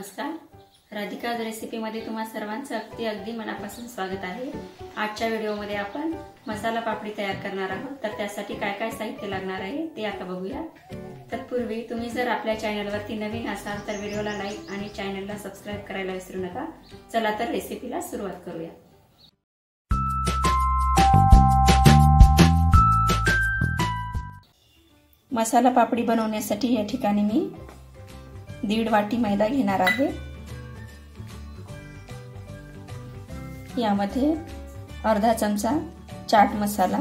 नमस्कार. राधिकाज रेसिपीमध्ये तुम्हा सर्वांचं अगदी मनापासून स्वागत आहे. आजच्या व्हिडिओमध्ये आपण मसाला पापडी तयार करणार आहोत. तर त्यासाठी काय काय साहित्य लागणार आहे ते आता बघूया. तत्पूर्वी तुम्ही जर आपल्या चॅनलवरती नवीन असाल तर व्हिडिओला लाईक आणि चॅनलला सबस्क्राइब करायला विसरू नका. चला तर रेसिपीला सुरुवात करूया. मसाला पापडी बनवण्यासाठी या ठिकाणी मी 1.5 वाटी मैदा घेणार आहे. यामध्ये अर्धा चमचा चाट मसाला,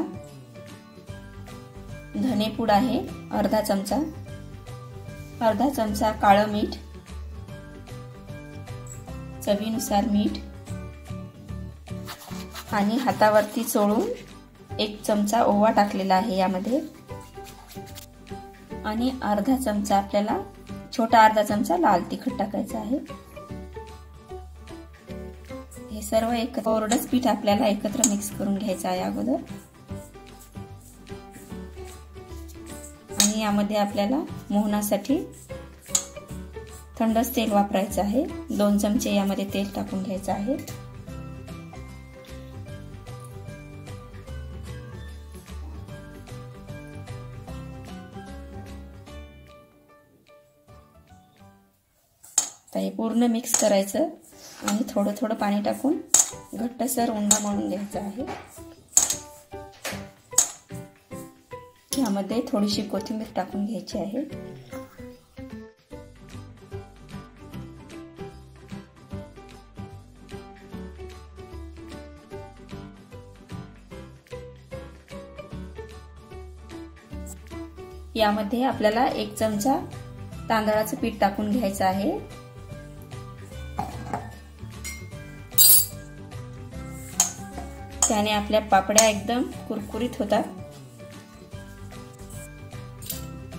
धनेपूड आहे अर्धा चमचा, अर्धा चमचा काळं मीठ, चवीनुसार मीठ आणि हातावरती चोळून 1 चमचा ओवा टाकलेला आहे यामध्ये, आणि अर्धा चमचा आपल्याला अर्धा चमचा लाल तिखट टाकायचं आहे. हे सर्व कोरडच पीठ आपल्याला एकत्र मिक्स करून घ्यायचं आहे अगोदर. आणि यामध्ये आपल्याला मोहनासाठी थंडच तेल वापरायचं आहे. 2 चमचे यामध्ये तेल टाकून घ्यायचं आहे. हे पूर्ण मिक्स करायचं आणि थोडं थोडं पाणी टाकून घट्टसर उंडा मळून घ्यायचा आहे. यामध्ये थोडीशी कोथिंबीर टाकून घ्यायची आहे. यामध्ये आपल्याला 1 चमचा तांदळाचं पीठ टाकून घ्यायचं आहे. त्याने आपल्या पापड्या एकदम कुरकुरीत होतात.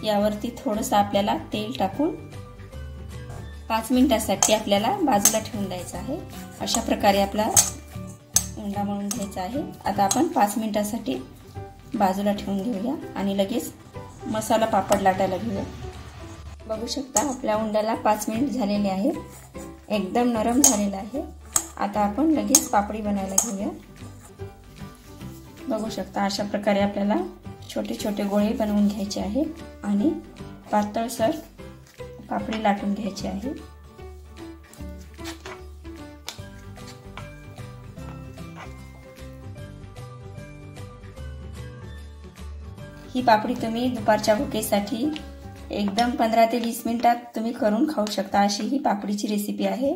यावरती थोडंसं आपल्याला तेल टाकून 5 मिनिटांसाठी आपल्याला बाजूला ठेवून द्यायचं आहे. अशा प्रकारे आपला उंडा मळून घ्यायचा आहे. आता आपण 5 मिनिटांसाठी बाजूला ठेवून घेऊया आणि लगेच मसाला पापड लाटायला घेऊया. बघू शकता आपल्या उंड्याला 5 मिनिट झालेले आहेत. एकदम नरम झालेला आहे. आता आपण लगेच पापडी बनायला घेऊया. बघू शकता अशा प्रकारे आपल्याला छोटे छोटे गोळे बनवून घ्यायचे आहेत आणि पातळसर पापडी लाटून घ्यायची आहे. ही पापडी तुम्ही दुपारच्या भुकेसाठी एकदम 15 ते 20 मिनिटात तुम्ही करून खाऊ शकता. अशी ही पापडीची रेसिपी आहे.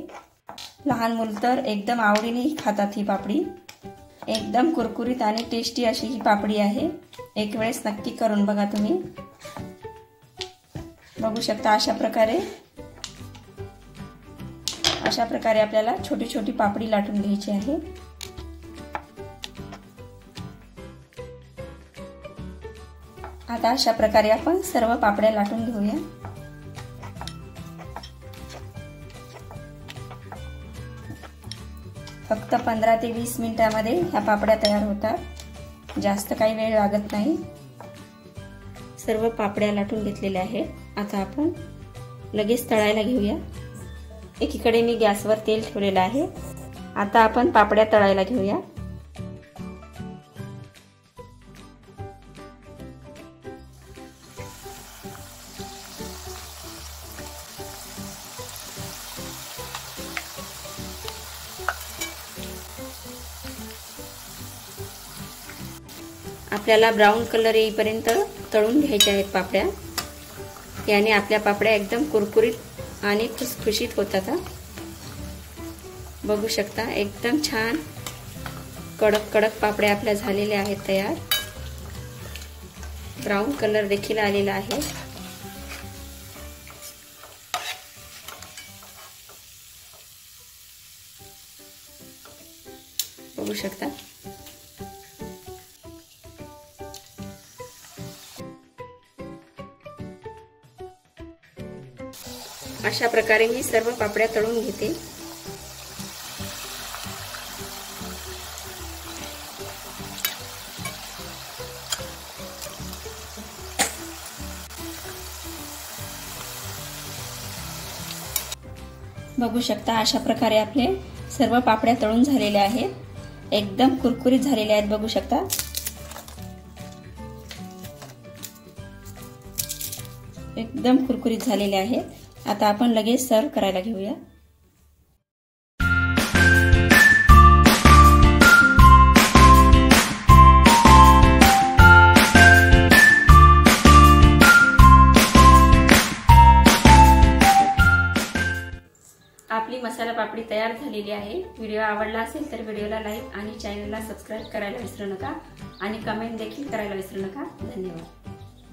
लहान मुलं तर एकदम आवडीने खातात ही पापडी. एकदम कुरकुरीत आणि टेस्टी अशी ही पापडी आहे. एक वेळेस नक्की करून बघा तुम्ही. बघू शकता अशा प्रकारे आपल्याला छोटी छोटी पापडी लाटून घ्यायची आहे. आता अशा प्रकारे आपण सर्व पापड्या लाटून घेऊया. फक्त 15 ते 20 मिनिटांमध्ये ह्या पापड्या तयार होतात. जास्त काही वेळ लागत नाही. सर्व पापड्या लाटून घेतलेल्या आहेत. आता आपण लगेच तळायला घेऊया. एकीकडे मी गॅसवर तेल ठेवलेलं आहे. आता आपण पापड्या तळायला घेऊया. आपल्याला ब्राऊन कलर येईपर्यंत तळून घ्यायच्या आहेत पापड्या. याने आपल्या पापड्या एकदम कुरकुरीत आणि खुसखुशीत होतात. बघू शकता एकदम छान कडक कडक पापड्या आपल्या झालेल्या आहेत तयार. ब्राऊन कलर देखील आलेला आहे. बघू शकता अशा प्रकारे मी सर्व पापड्या तळून घेते. बघू शकता अशा प्रकारे आपले सर्व पापड्या तळून झालेल्या आहेत, एकदम कुरकुरीत झालेल्या आहेत. बघू शकता एकदम कुरकुरीत झालेले आहेत. आता आपण लगेच सर्व करायला घेऊया. आपली मसाला पापडी तयार झालेली आहे. व्हिडिओ आवडला असेल तर व्हिडिओला लाईक आणि चॅनलला सबस्क्राईब करायला विसरू नका आणि कमेंट देखील करायला विसरू नका. धन्यवाद.